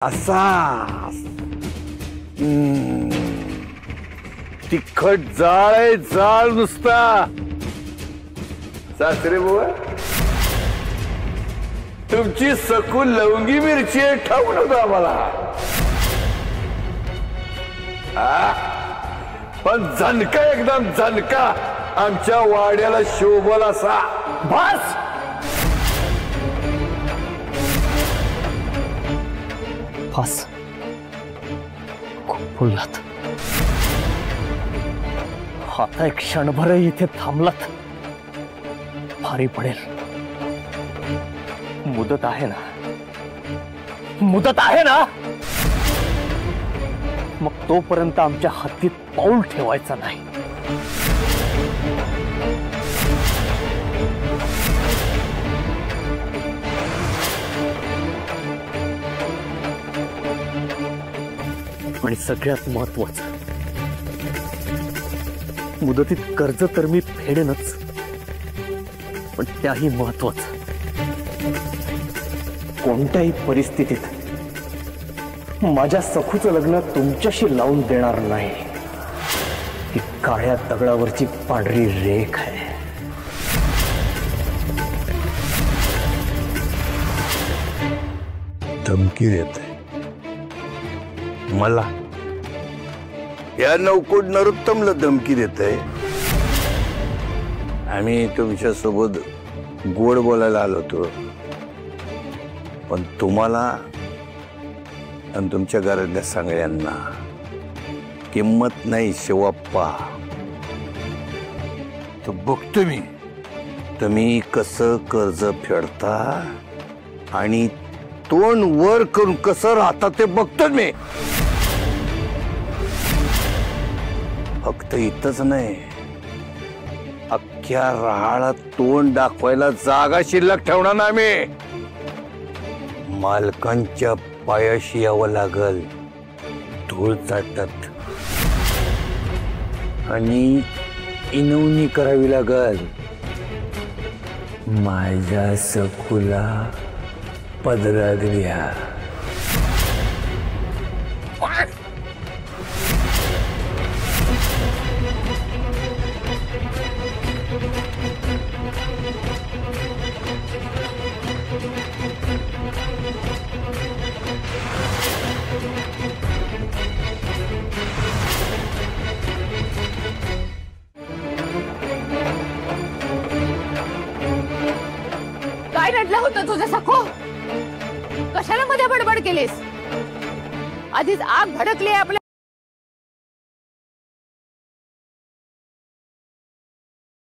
असा तिखट जाळ आहे, जाळ नुसता। सासरे बुवा, तुमची सकू लवंगी मिरची ठाऊक नव्हतं आम्हाला, पण झणका एकदम झणका आमच्या वाड्याला शोभल असा। बस बस खूप बोललात, आता एक क्षणभर इथे थांबलात भारी पडेल। मुदत आहे ना, मुदत आहे ना, मग तोपर्यंत आमच्या हद्दीत पाऊल ठेवायचं नाही। आणि सगळ्यात महत्वाचं, मुदतीत कर्ज तर मी फेडेनच, पण त्याही महत्वाचं, कोणत्याही परिस्थितीत माझ्या सखूचं लग्न तुमच्याशी लावून देणार नाही। ही काळ्या दगडावरची पांढरी रेख आहे। धमकी देत मला, या नौकोट नरोत्तमला धमकी देत आहे। आम्ही तुमच्या सोबत गोड बोलायला आलो होतो, पण तुम्हाला आणि तुमच्या घरातल्या सगळ्यांना किंमत नाही शिवप्पा। तो बघतो मी तुम्ही कसं कर्ज फेडता आणि तोंड वर करून कसं राहता ते बघतो मी। फक्त इथंच नाही, अख्ख्या राहाळा तोंड दाखवायला जागा शिल्लक ठेवणार ना आम्ही। मालकांच्या पायाशी यावं लागल धूळ चाटत, आणि इनवणी करावी लागल माझ्या सखूला पदरात घ्या। काय रडलं होतं तुझं सखो? कशाला मध्ये बडबड केलीस? आधीच आग भडकली आपल्या